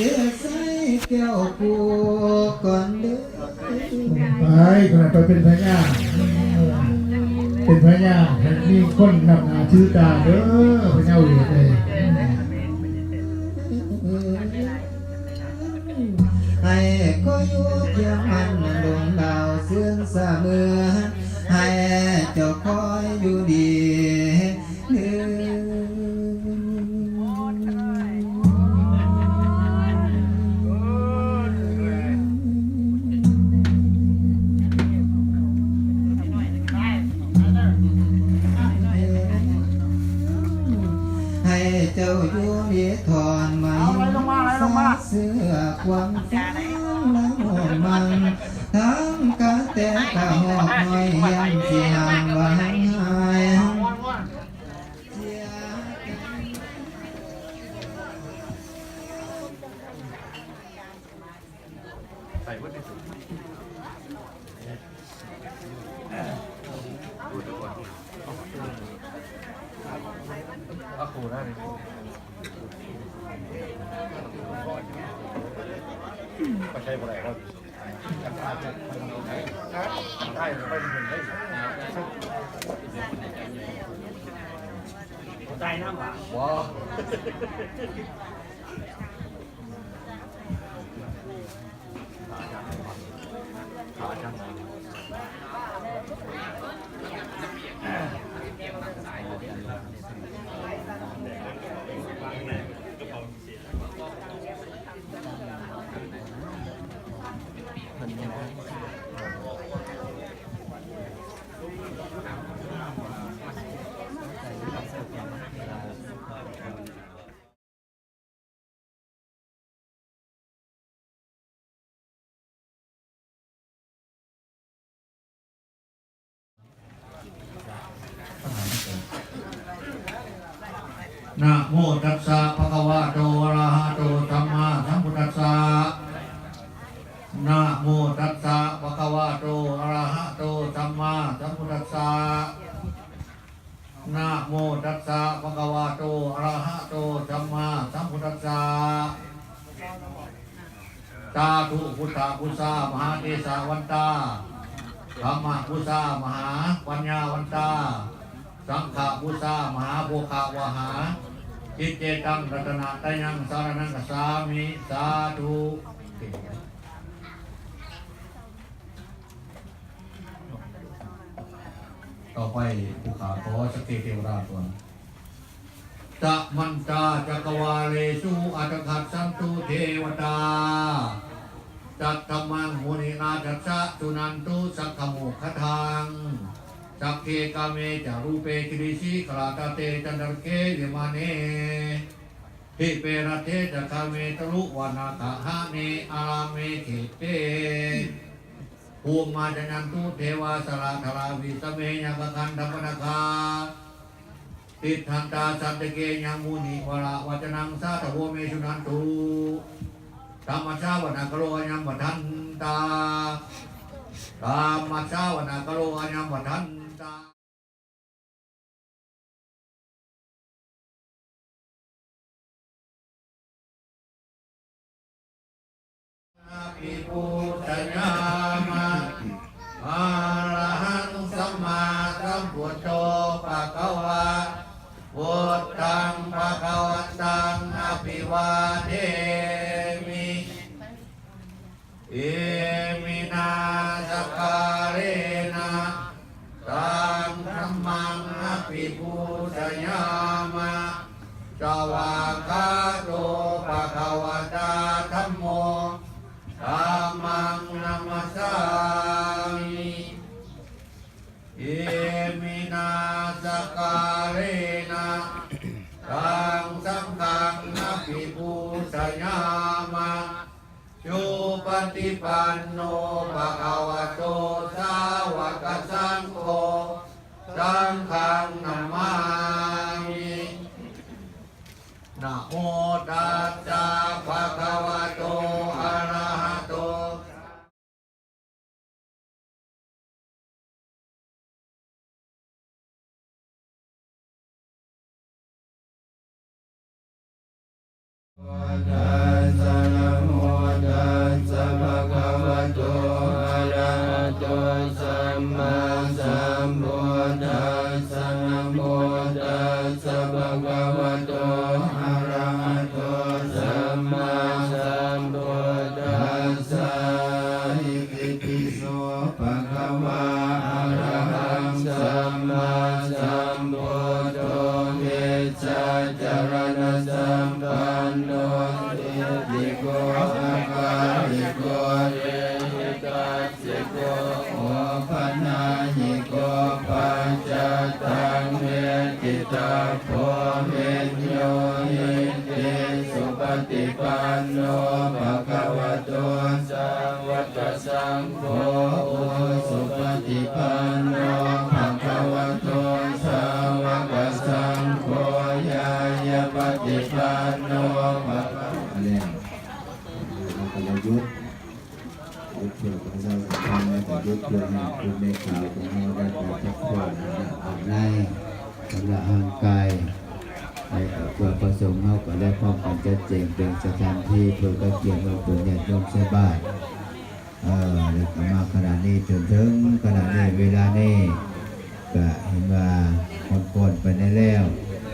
สียใส่แก้วปูก่อนเด้อไปขณะไปเป็นพญาเป็นพญามีคนนำหน้าชื่อตาเด้อพญาเวทเลยให้ก็อยู่เพียงมันดวงดาวเสื่อนเสมอให้เจ้าคอยอยู่ดีเด้ให้เจ้าอยู่ดีถอนมาเสื้อความฝันและหอมมันทั้งกะแต่กะหอบหอยยังเสียงวางหายใส่วุ้นในถุงดูทุกคนก็ครูได้เลยก็ใช้อะไรครับได้หรือไม่เป็นได้ใจน้ำหวานว้าวขาจังนะโมตัสสะภะคะวะโตอะระหะโตสัมมาสัมพุทธัสสะนะโมตัสสะภะคะวะโตอะระหะโตสัมมาสัมพุทธัสสะนะโมตัสสะภะคะวะโตอะระหะโตสัมมาสัมพุทธัสสะสาธุพุทธพุทธามหาเทศวันตาธัมมพุทธามหาปัญญาวันตาสังฆพุทธามหาโภคาวหาจิตเจตังรัตนาตยังสารนังกัสสามิสาธุต่อไปภูขาขอสติเทวราชก่อนจะมันตาจักวาเลสุอัตถัสสันตุเทวตาจัตตมังมุนินาจัสสะตุนันตุสักขโมขทังสักเคกาเมจารูเปคิริสิกราตเตจันทร์เกวิมาเนทิเปรเทจักเมตรุวนาคหะเนอาราเมเขเตภูมิมาจันตุเทวาสราธราวิสเมยังกันธรรมนาคาติทันตาสันตเกยังมุนิวราวัจนังสาธโวเมชุนันตุธรรมชาวนาคโลยังบัทันตาธรรมชาวนาคโลยังบัทันตาภิปุตยามะอะระหังสัมมาสัมพุทโธภะคะวะพุทธังภะคะวันตังอภิวาเทมิเอมินาสการะนะตังธัมมังอภิปุตยามะสวากขาโตภะคะวะตาธัมโมธัมมังนัมสสามิเอมินาสการะนะตังสังฆังอภิปุตยามะสุปฏิปันโนภะคะวะโตสาวกสังโฆสังฆังนามามินะโมตัสสะภะคะวะโตอะระหะโตวันตัสสะ ติติโกอาคาลิโกเรหิตัสสิโกโอปัญญหิโกปัญจตังเวทิตาโพเวญโยหิติสุปฏิปันโนภะคะวะโตสาวกสังโฆสุปฏิปันโนภะคะวะโตสาวกสังโฆยายาปฏิปันโนภะคะวะโตเราก็ยุดเพื่อประชาสัมพันธ์และยุดเพื่อให้คุณในข่าวของเราได้แบบทุกคนในสำหรับร่างกายในเพื่อประสงค์เราก็ได้พร้อมกันจัดแจงเป็นสถานที่เพื่อก็เกี่ยวกับตัวญาติโยมใช้บ้านแล้วก็มาขณะนี้จนถึงขณะนี้เวลานี้ก็เห็นว่าคนก่อนไปได้แล้ว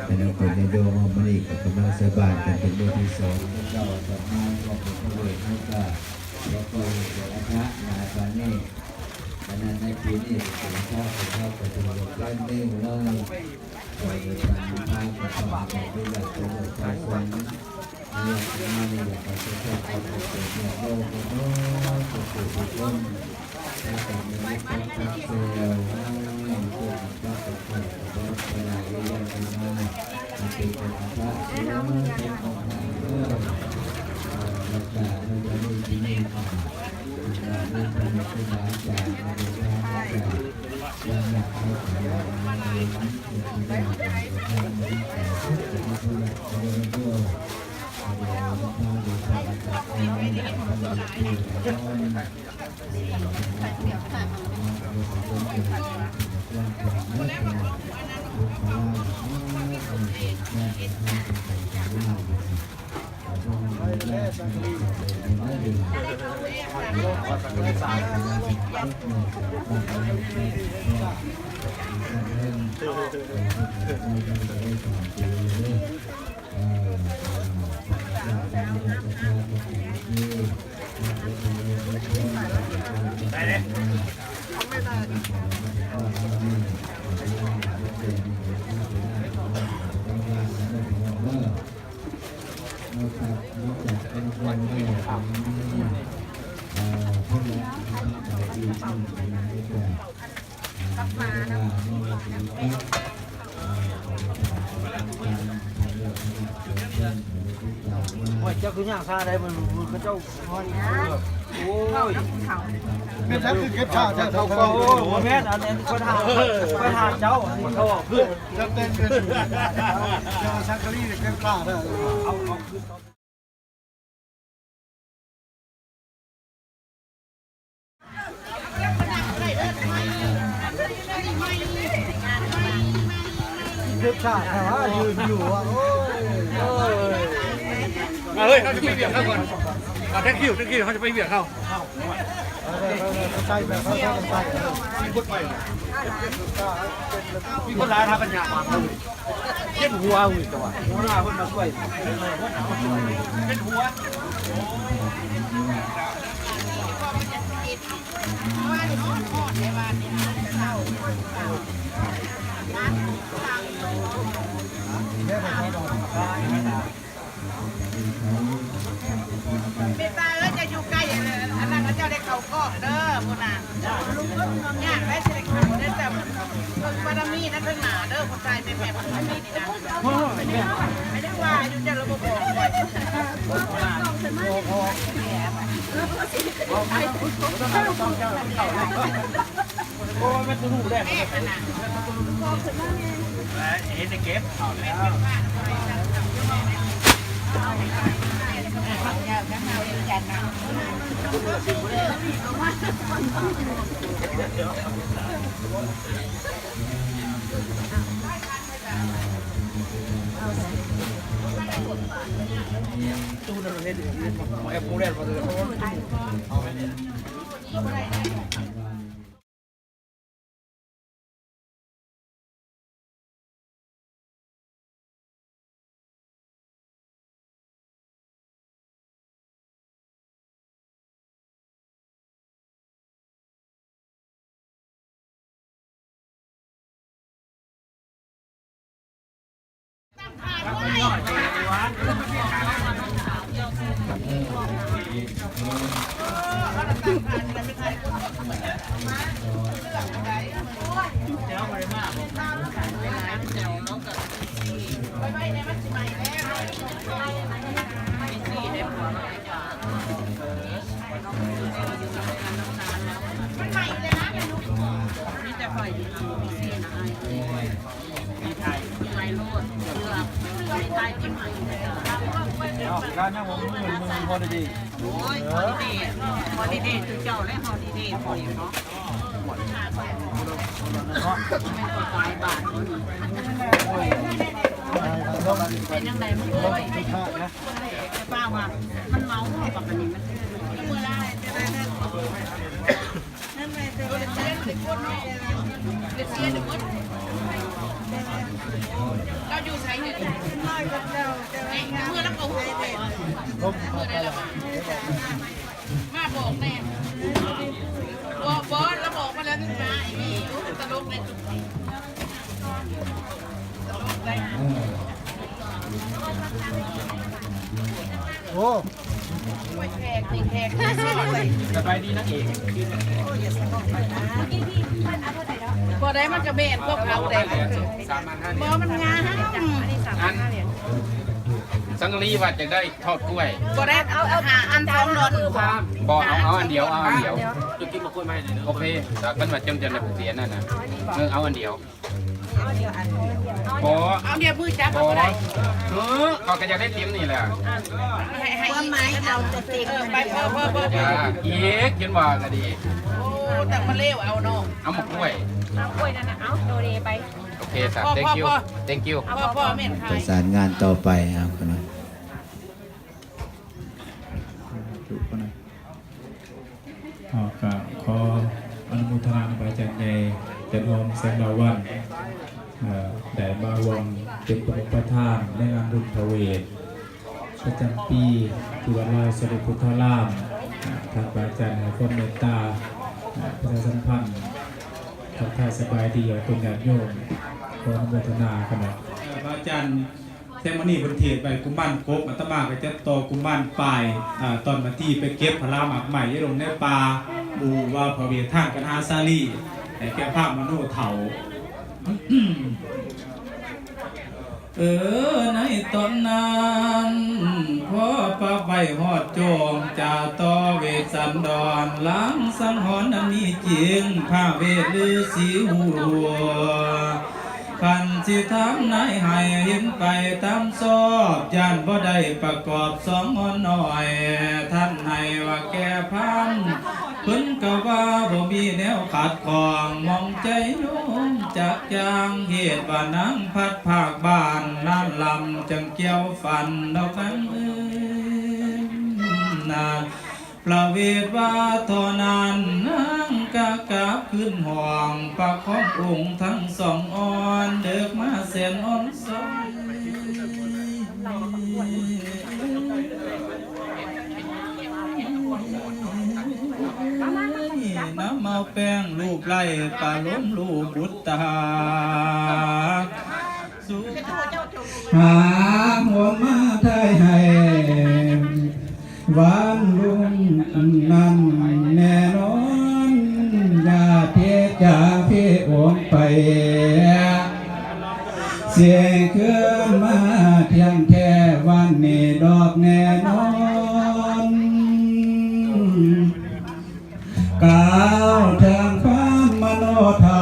แต่นักคนในโยมมันอีกกำลังใช้บ้านกันเป็นเรื่องที่สองเจ้าสำนักก็เป็นผู้เวทให้ก็แล้วก็เกิดอาการหลายวันนี้ดังนั้นในปีนี้ผมชอบไปถึงเรื่องนี้เลยโดยการมีภาพประกอบกับด้วยแบบตัวชายคนนี้มาในแบบการใช้ความเป็นเสียงโลกโน้ตสุขุมต้นและการมีความตั้งใจเราตัวก็เป็นคนตัวเวลาเรียนกันมาเป็นคนพระเสียงเป็นของทางเรื่องรักษาเราจะมีที่นี่ค่ะเรื่องเป็นเป็นหลายอย่างมาดูทางรักษายังอยากให้ของเราในนั้นเป็นได้ให้มันแต่ทุกสิ่งทุกอย่างเราเรียนด้วยเราพาดูทางจากเองในทางที่เราเจ้าคือย่างซาได้มันเจ้าพอดีโอ้ยไม่ใช่คือเก็บข้าวแต่เขาก็โอ้แม่อันนี้คนหาเจ้าเขาบอกเพื่อนจะเป็นเจ้าชักกะลี่เก็บข้าวได้เอาขึ้นเก็บข้าวแต่ว่ายืนอยู่อ่ะโอ้ยเฮ้ยเขาจะไปเบียดเข้าก่อนแท็กคิวเขาจะไปเบียดเข้าใช่แบบเขาใช่มีคนไปมีคนร้ายทำปัญญามาเลยเย็นหัวอุ้ยตัวหัวหน้าคนมาช่วยเป็นหัวเป็นตาจะอยู่ใกล้อันนั้นเจ้าได้เข่าก็เด้อพวกน่ะยากได้สิได้เขาได้แต่บารมีนั่นเป็นหนาเด้อคนไทยเป็นแบบบารมีนี่นะไม่ได้ว่าอยู่จะระบบบอกโอ้ไม่ต้องหูแดงเห็นในเก็บเอาแล้วตู้นั่นเห็นแอบโมเดลมาเลย มันใหม่เลยนะนี่จะปล่อยดีมีเสียนะมีไทยมีไรโลดเลือกมีไทยที่ใหม่ร้านนั่งวงมือพอดี โอ้ยฮอดีเดย์คือเจ้าและฮอดีเดย์พอดีเนาะไม่ปลายบาทเป็นยังไงมึงเลยป้าว่ามันเมาปกติมันเมื่อไรนั่นไงเล่นเล่นคนเล่นเสียเดี๋ยวมึงเราอยู่ใช้เงินน้อยกับเราเมื่อแล้วก็หัวเมื่อได้แล้วมาบอกแน่บอกบอสแล้วบอกมาแล้วถึงมาไอ้นี่ตลกในจุดนี้โอ้แขกนี่แขกที่สุดเลย สบายดีนะเอก บ่ได้มันจะเบ็ดพวกเขาเลยบ่มันงาอันสังลีว่าจะได้ทอดกล้วย บ่ได้เอาหาอันท้องนอน บอกเอาอันเดียวเอาอันเดียวจะกินมะกล้วยไหมโอเคแต่กันมาจำในเสียนั่นนะเอาอันเดียวเอาเดียวมือจับบ่ได้เขาก็จะได้เตรียมนี่แหละให้ไม้เอาจะติดไปเพิ่มอีกยันว่าก็ดีโอ้แต่มาเลี้ยวเอาเนาะเอามะกล้วยนั่นนะเอาโดเรไปโอเคครับ thank you พ่อแม่นใครประสานงานต่อไปครับคุณนะขออนุโมทนาพระอาจารย์ใหญ่เจ้าหอมแสงดาวันได้มาร่วมเป็นประธานในงานบุญพระเวทประจำปีที่วัดลอยสริพุทธารามทางพระอาจารย์ให้ความเมตตาประชาสัมพันธ์ทักทายสบายดีอย่างเป็นญาติโยมขออนุโมทนาขณะพระอาจารย์แซมนี่บนเทศไปกุมบ้านโคกอัตมาไปจะต่อกุมบ้านปลายตอนมาที่ไปเก็บพระหมากใหม่ยี่ลงในป่าบูว่าพระเวทท่านกันอาซาลีแต่แก้ภาพมโนเถาในตอนนั้นพ่อพระใบหอดโจมจ่าต่อเวทสันดอนล้างสังหรณ์นั้นมีจริงพระเวทฤาษีหูรัวขันสิทำนายให้เห็นไปตามสอบย่านบ่ได้ประกอบสองอ่อนหน่อยท่านให้ว่าแก่พันเพิ่นก็ว่าบ่มีแนวขัดของมองใจโน้มจากยางเหตุว่านังพัดภาคบ้านนั่นลำจังเกี่ยวฟันดอกกันนาประเวทว่าเท่านั้นนั่งกะกะขึ้นห่วงปากขององค์ทั้งสองอ่อนเดิกมาเสียนอ่อนสอยน้ำเมาแป้งลูกไล่ปลาล้มลูกบุตตาหาหัวมาไทยให้วันรุ่งนั้นแน่นอนญาติจ่าพี่โอนไปเสียงเครื่องมาเพียงแค่วันนี้ดอกแน่นอนก้าวทางฟ้ามโนเทา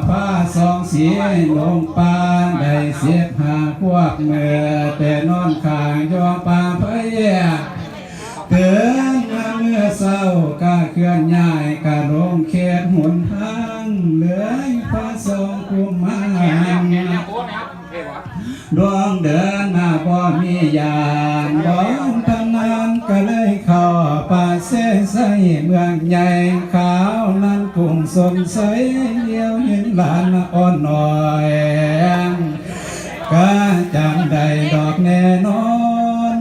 ฟ้าสองเสียลงปานได้เสียหาพวกเมื่อแต่นอนข้างยอป่าพะเยเกินมาเมื่อเศร้าก็เคลื่อนย้ายก็ลงเขตหนทางเหลือพระทรงกุมารดวงเดินหน้าบ่มียานบ่ทำนานก็เลยเข้าป่าเสใสเมืองใหญ่ขาวนั้นกุ้งสนใสเดียวเห็นหลานอ่อนหน่อยก็จำได้ดอกแน่นอน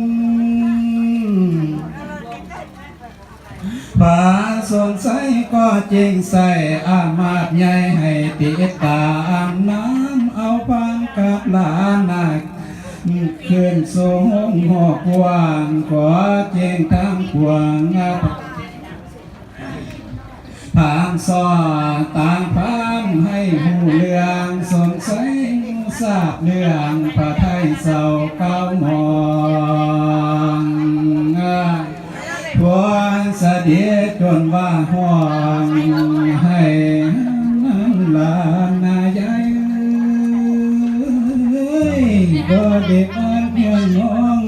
ป่าสนใสก็จริงใส่อามาตใหญ่ให้ติดตามน้ำเอาปานกับหลานนักขึ้นสูงหอกวางขอเจงทั้งขวาง ผานซอต่างพามให้หูเรื่องสงสัยทราบเรื่องพระไทยเศร้าเก้ามองทวนเสด็จจนว่าห้องให้นั้นลานนายายก็เด็กอ่อนเพียงน้อง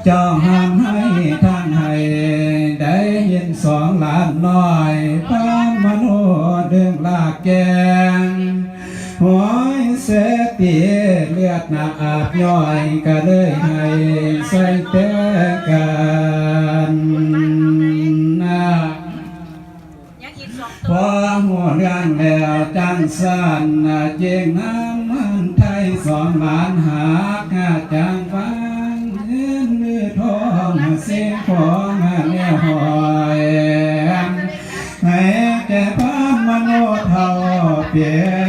เจ้าห้ามให้ทางให้ได้ยินสองหลานน้อยพามโนเดิงลากแกงหัวเสตีเลือดหนาอาบย่อยก็เลยให้ใส่แต่กันพอหัวเรื่องแล้วจังสันเจงน้ำมันไทยสองหลานหากจังฟังเงินมือทองเสียงของแนวหอยให้แก่พระมโนเท่าเปลี่ย